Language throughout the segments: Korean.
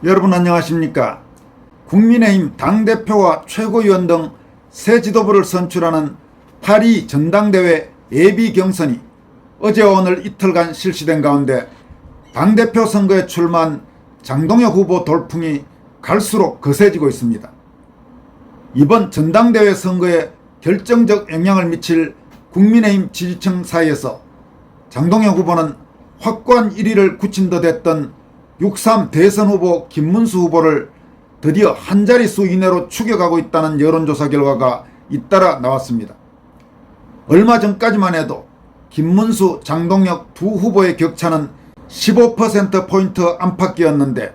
여러분 안녕하십니까? 국민의힘 당대표와 최고위원 등 새 지도부를 선출하는 8.2 전당대회 예비경선이 어제와 오늘 이틀간 실시된 가운데 당대표 선거에 출마한 장동혁 후보 돌풍이 갈수록 거세지고 있습니다. 이번 전당대회 선거에 결정적 영향을 미칠 국민의힘 지지층 사이에서 장동혁 후보는 확고한 1위를 굳힌 듯 했던 6.3 대선 후보 김문수 후보를 드디어 한 자릿수 이내로 추격하고 있다는 여론조사 결과가 잇따라 나왔습니다. 얼마 전까지만 해도 김문수, 장동혁 두 후보의 격차는 15%포인트 안팎이었는데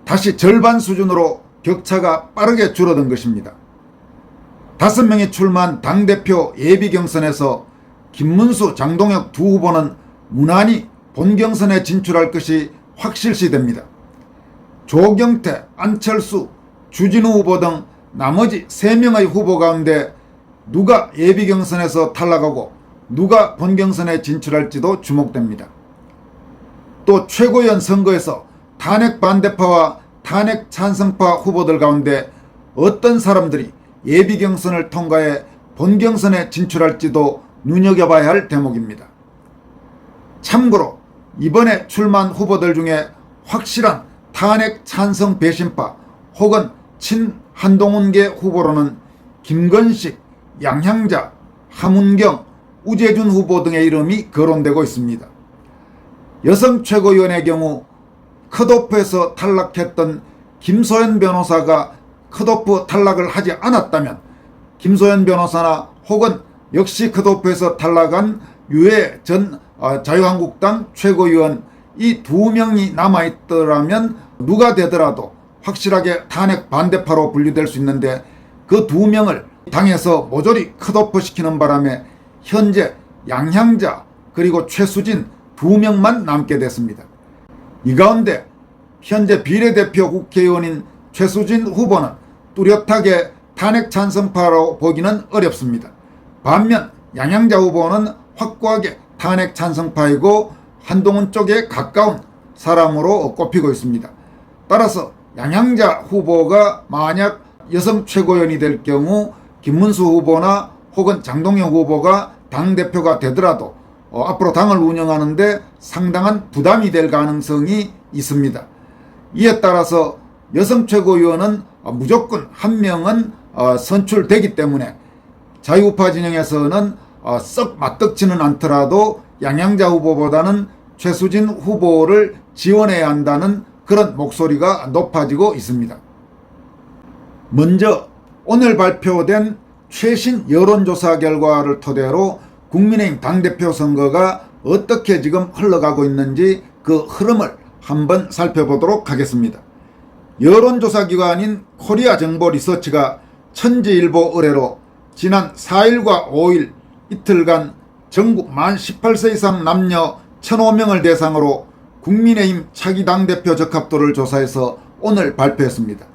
다시 절반 수준으로 격차가 빠르게 줄어든 것입니다. 5명이 출마한 당대표 예비경선에서 김문수, 장동혁 두 후보는 무난히 본경선에 진출할 것이 확실시됩니다. 조경태, 안철수, 주진우 후보 등 나머지 3명의 후보 가운데 누가 예비경선에서 탈락하고 누가 본경선에 진출할지도 주목됩니다. 또 최고위원 선거에서 탄핵 반대파와 탄핵 찬성파 후보들 가운데 어떤 사람들이 예비경선을 통과해 본경선에 진출할지도 눈여겨봐야 할 대목입니다. 참고로 이번에 출마한 후보들 중에 확실한 탄핵 찬성 배신파 혹은 친한동훈계 후보로는 김건식, 양향자, 함은경, 우재준 후보 등의 이름이 거론되고 있습니다. 여성 최고위원의 경우 컷오프에서 탈락했던 김소연 변호사가 컷오프 탈락을 하지 않았다면 김소연 변호사나 혹은 역시 컷오프에서 탈락한 유해 전 자유한국당 최고위원 이 2명이 남아있더라면 누가 되더라도 확실하게 탄핵 반대파로 분류될 수 있는데 그 2명을 당에서 모조리 컷오프 시키는 바람에 현재 양향자 그리고 최수진 2명만 남게 됐습니다. 이 가운데 현재 비례대표 국회의원인 최수진 후보는 뚜렷하게 탄핵 찬성파로 보기는 어렵습니다. 반면 양향자 후보는 확고하게 탄핵 찬성파이고 한동훈 쪽에 가까운 사람으로 꼽히고 있습니다. 따라서 양향자 후보가 만약 여성 최고위원이 될 경우 김문수 후보나 혹은 장동혁 후보가 당대표가 되더라도 앞으로 당을 운영하는데 상당한 부담이 될 가능성이 있습니다. 이에 따라서 여성 최고위원은 무조건 한 명은 선출되기 때문에 자유우파 진영에서는 썩 맞먹지는 않더라도 양향자 후보보다는 최수진 후보를 지원해야 한다는 그런 목소리가 높아지고 있습니다. 먼저 오늘 발표된 최신 여론조사 결과를 토대로 국민의힘 당대표 선거가 어떻게 지금 흘러가고 있는지 그 흐름을 한번 살펴보도록 하겠습니다. 여론조사 기관인 코리아정보리서치가 천지일보 의뢰로 지난 4일과 5일 이틀간 전국 만 18세 이상 남녀 1,005명을 대상으로 국민의힘 차기 당대표 적합도를 조사해서 오늘 발표했습니다.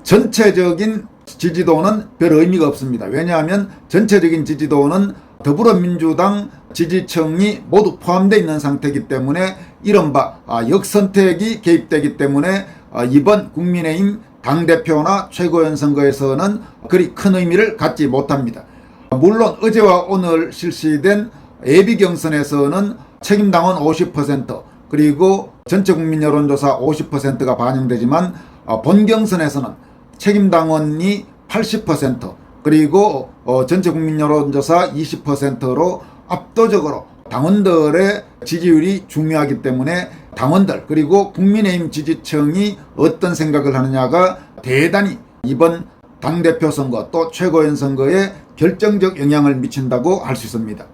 전체적인 지지도는 별 의미가 없습니다. 왜냐하면 전체적인 지지도는 더불어민주당 지지층이 모두 포함되어 있는 상태이기 때문에 이른바 역선택이 개입되기 때문에 이번 국민의힘 당대표나 최고위원 선거에서는 그리 큰 의미를 갖지 못합니다. 물론 어제와 오늘 실시된 예비경선에서는 책임당원 50% 그리고 전체 국민 여론조사 50%가 반영되지만 본경선에서는 책임당원이 80% 그리고 전체 국민 여론조사 20%로 압도적으로 당원들의 지지율이 중요하기 때문에 당원들 그리고 국민의힘 지지층이 어떤 생각을 하느냐가 대단히 이번 당대표 선거 또 최고위원 선거에 결정적 영향을 미친다고 할 수 있습니다.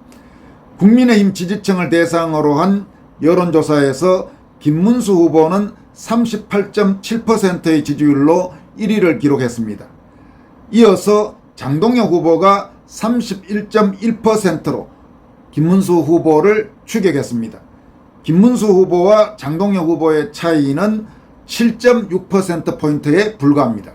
국민의힘 지지층을 대상으로 한 여론조사에서 김문수 후보는 38.7%의 지지율로 1위를 기록했습니다. 이어서 장동혁 후보가 31.1%로 김문수 후보를 추격했습니다. 김문수 후보와 장동혁 후보의 차이는 7.6%포인트에 불과합니다.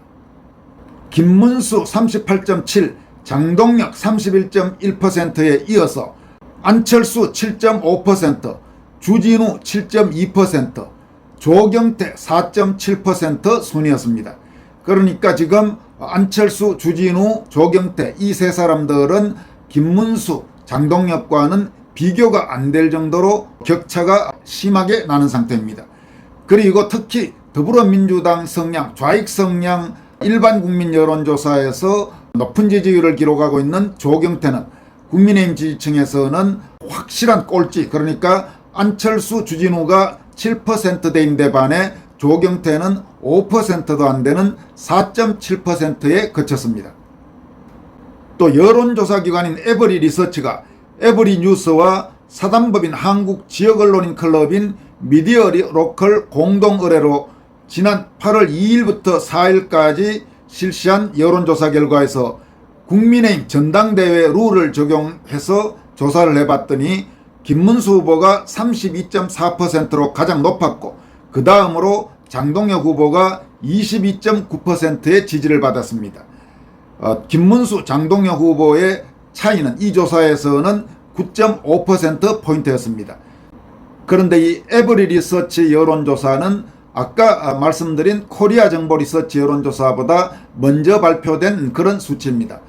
김문수 38.7, 장동혁 31.1%에 이어서 안철수 7.5%, 주진우 7.2%, 조경태 4.7% 순이었습니다. 그러니까 지금 안철수, 주진우, 조경태 이 세 사람들은 김문수, 장동혁과는 비교가 안 될 정도로 격차가 심하게 나는 상태입니다. 그리고 특히 더불어민주당 성향, 좌익 성향 일반 국민 여론조사에서 높은 지지율을 기록하고 있는 조경태는 국민의힘 지지층에서는 확실한 꼴찌, 그러니까 안철수, 주진우가 7%대인데 반해 조경태는 5%도 안 되는 4.7%에 그쳤습니다. 또 여론조사기관인 에버리 리서치가 에버리 뉴스와 사단법인 한국 지역언론인 클럽인 미디어 로컬 공동의뢰로 지난 8월 2일부터 4일까지 실시한 여론조사 결과에서 국민의힘 전당대회 룰을 적용해서 조사를 해봤더니 김문수 후보가 32.4%로 가장 높았고 그 다음으로 장동혁 후보가 22.9%의 지지를 받았습니다. 김문수, 장동혁 후보의 차이는 이 조사에서는 9.5%포인트였습니다. 그런데 이 에버리 리서치 여론조사는 아까 말씀드린 코리아 정보 리서치 여론조사보다 먼저 발표된 그런 수치입니다.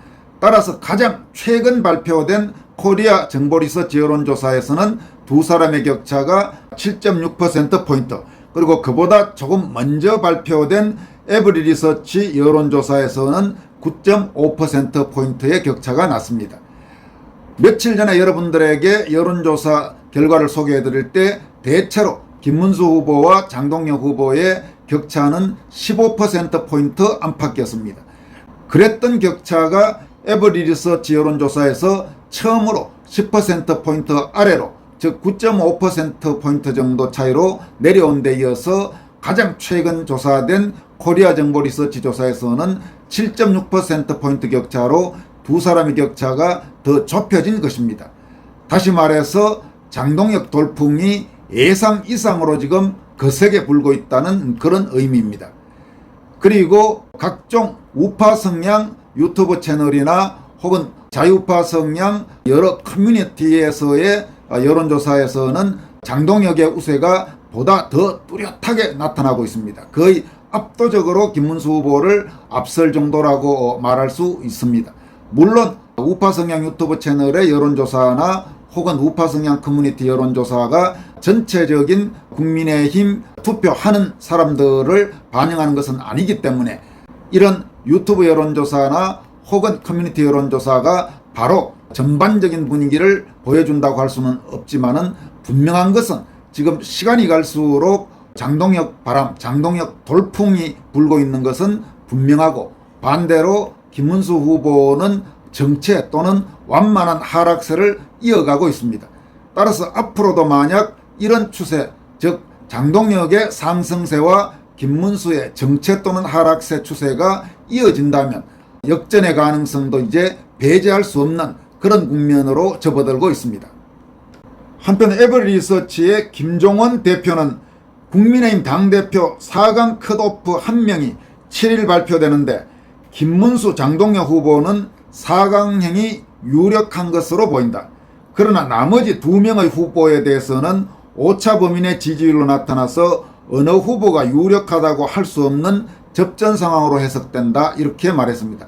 따라서 가장 최근 발표된 코리아 정보 리서치 여론조사에서는 두 사람의 격차가 7.6%포인트, 그리고 그보다 조금 먼저 발표된 에버리 리서치 여론조사에서는 9.5%포인트의 격차가 났습니다. 며칠 전에 여러분들에게 여론조사 결과를 소개해드릴 때 대체로 김문수 후보와 장동혁 후보의 격차는 15%포인트 안팎이었습니다. 그랬던 격차가 에버리 리서치 여론조사에서 처음으로 10%포인트 아래로, 즉 9.5%포인트 정도 차이로 내려온 데 이어서 가장 최근 조사된 코리아 정보 리서치 조사에서는 7.6%포인트 격차로 두 사람의 격차가 더 좁혀진 것입니다. 다시 말해서 장동혁 돌풍이 예상 이상으로 지금 거세게 불고 있다는 그런 의미입니다. 그리고 각종 우파 성향 유튜브 채널이나 혹은 자유파 성향 여러 커뮤니티에서의 여론조사에서는 장동혁의 우세가 보다 더 뚜렷하게 나타나고 있습니다. 거의 압도적으로 김문수 후보를 앞설 정도라고 말할 수 있습니다. 물론 우파 성향 유튜브 채널의 여론조사나 혹은 우파 성향 커뮤니티 여론조사가 전체적인 국민의힘 투표하는 사람들을 반영하는 것은 아니기 때문에 이런 유튜브 여론조사나 혹은 커뮤니티 여론조사가 바로 전반적인 분위기를 보여준다고 할 수는 없지만은 분명한 것은 지금 시간이 갈수록 장동혁 바람, 장동혁 돌풍이 불고 있는 것은 분명하고, 반대로 김문수 후보는 정체 또는 완만한 하락세를 이어가고 있습니다. 따라서 앞으로도 만약 이런 추세, 즉 장동혁의 상승세와 김문수의 정체 또는 하락세 추세가 이어진다면 역전의 가능성도 이제 배제할 수 없는 그런 국면으로 접어들고 있습니다. 한편 에버리 리서치의 김종원 대표는 국민의힘 당대표 4강 컷오프 1명이 7일 발표되는데 김문수, 장동혁 후보는 4강행이 유력한 것으로 보인다. 그러나 나머지 2명의 후보에 대해서는 오차 범인의 지지율로 나타나서 어느 후보가 유력하다고 할 수 없는 접전 상황으로 해석된다, 이렇게 말했습니다.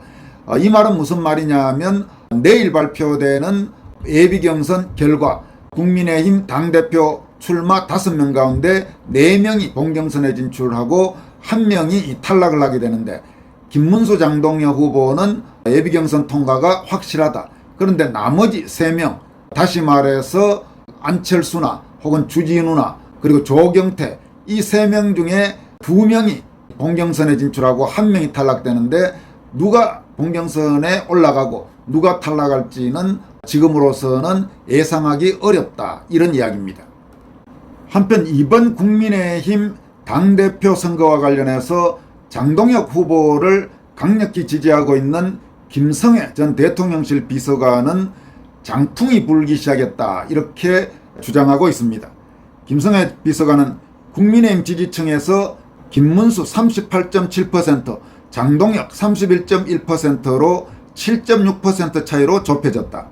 이 말은 무슨 말이냐 하면 내일 발표되는 예비경선 결과 국민의힘 당대표 출마 5명 가운데 4명이 본경선에 진출하고 1명이 탈락을 하게 되는데 김문수, 장동혁 후보는 예비경선 통과가 확실하다. 그런데 나머지 3명, 다시 말해서 안철수나 혹은 주진우나 그리고 조경태, 이 3명 중에 2명이 본경선에 진출하고 1명이 탈락되는데 누가 본경선에 올라가고 누가 탈락할지는 지금으로서는 예상하기 어렵다, 이런 이야기입니다. 한편 이번 국민의힘 당대표 선거와 관련해서 장동혁 후보를 강력히 지지하고 있는 김성애 전 대통령실 비서관은 장풍이 불기 시작했다, 이렇게 주장하고 있습니다. 김성애 비서관은 국민의힘 지지층에서 김문수 38.7%, 장동혁 31.1%로 7.6% 차이로 좁혀졌다.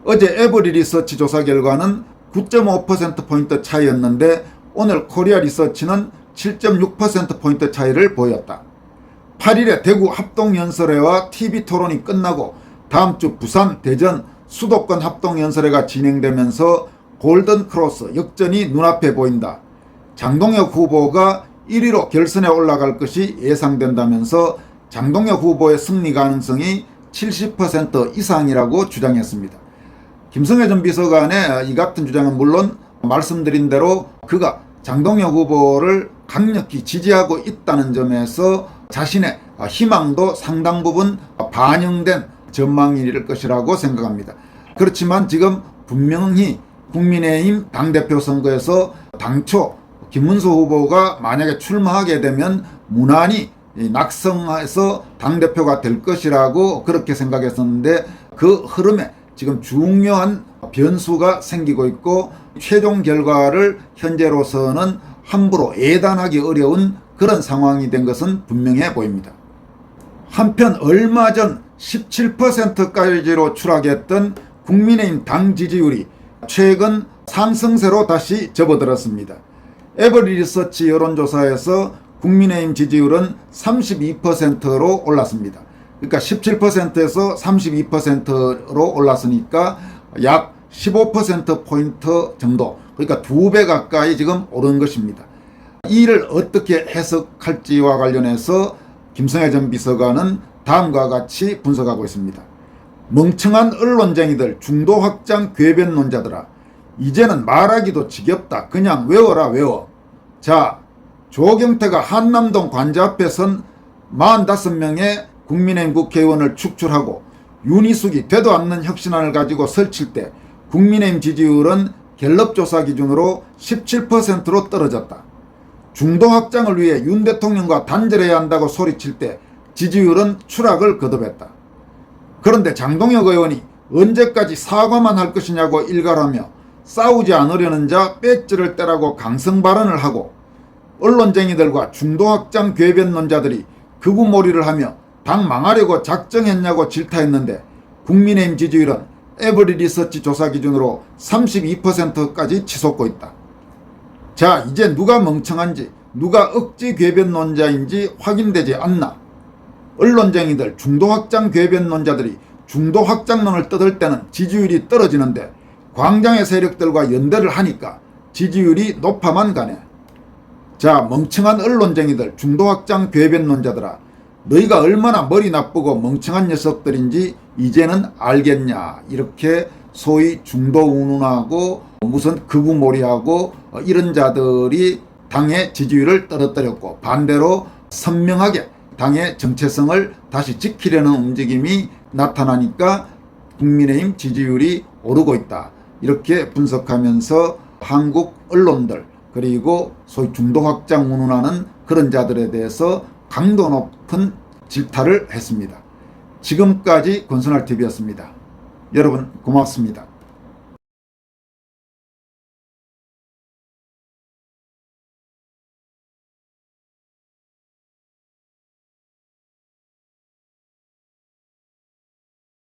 어제 에버리 리서치 조사 결과는 9.5%포인트 차이였는데 오늘 코리아 리서치는 7.6%포인트 차이를 보였다. 8일에 대구 합동연설회와 TV토론이 끝나고 다음 주 부산, 대전, 수도권 합동연설회가 진행되면서 골든크로스 역전이 눈앞에 보인다. 장동혁 후보가 1위로 결선에 올라갈 것이 예상된다면서 장동혁 후보의 승리 가능성이 70% 이상이라고 주장했습니다. 김성애 전 비서관의 이 같은 주장은 물론 말씀드린 대로 그가 장동혁 후보를 강력히 지지하고 있다는 점에서 자신의 희망도 상당 부분 반영된 전망일 것이라고 생각합니다. 그렇지만 지금 분명히 국민의힘 당대표 선거에서 당초 김문수 후보가 만약에 출마하게 되면 무난히 낙성해서 당대표가 될 것이라고 그렇게 생각했었는데 그 흐름에 지금 중요한 변수가 생기고 있고 최종 결과를 현재로서는 함부로 예단하기 어려운 그런 상황이 된 것은 분명해 보입니다. 한편 얼마 전 17%까지로 추락했던 국민의힘 당 지지율이 최근 상승세로 다시 접어들었습니다. 에버리 리서치 여론조사에서 국민의힘 지지율은 32%로 올랐습니다. 그러니까 17%에서 32%로 올랐으니까 약 15%포인트 정도, 그러니까 2배 가까이 지금 오른 것입니다. 이를 어떻게 해석할지와 관련해서 김성애 전 비서관은 다음과 같이 분석하고 있습니다. 멍청한 언론쟁이들, 중도 확장 궤변론자들아, 이제는 말하기도 지겹다. 그냥 외워라 외워. 자, 조경태가 한남동 관저 앞에 선 45명의 국민의힘 국회의원을 축출하고 윤희숙이 되도 않는 혁신안을 가지고 설칠 때 국민의힘 지지율은 갤럽 조사 기준으로 17%로 떨어졌다. 중도 확장을 위해 윤 대통령과 단절해야 한다고 소리칠 때 지지율은 추락을 거듭했다. 그런데 장동혁 의원이 언제까지 사과만 할 것이냐고 일갈하며 싸우지 않으려는 자 배지를 떼라고 강성 발언을 하고 언론쟁이들과 중도 확장 궤변론자들이 극우몰이를 하며 당 망하려고 작정했냐고 질타했는데 국민의힘 지지율은 에버리 리서치 조사 기준으로 32%까지 치솟고 있다. 자, 이제 누가 멍청한지 누가 억지 궤변론자인지 확인되지 않나. 언론쟁이들, 중도 확장 궤변론자들이 중도 확장론을 떠들 때는 지지율이 떨어지는데 광장의 세력들과 연대를 하니까 지지율이 높아만 가네. 자, 멍청한 언론쟁이들, 중도 확장 궤변론자들아, 너희가 얼마나 머리 나쁘고 멍청한 녀석들인지 이제는 알겠냐. 이렇게 소위 중도 운운하고 무슨 극우몰이하고 이런 자들이 당의 지지율을 떨어뜨렸고 반대로 선명하게 당의 정체성을 다시 지키려는 움직임이 나타나니까 국민의힘 지지율이 오르고 있다. 이렇게 분석하면서 한국 언론들 그리고 소위 중도 확장 운운하는 그런 자들에 대해서 강도 높은 질타를 했습니다. 지금까지 권순할TV였습니다. 여러분 고맙습니다.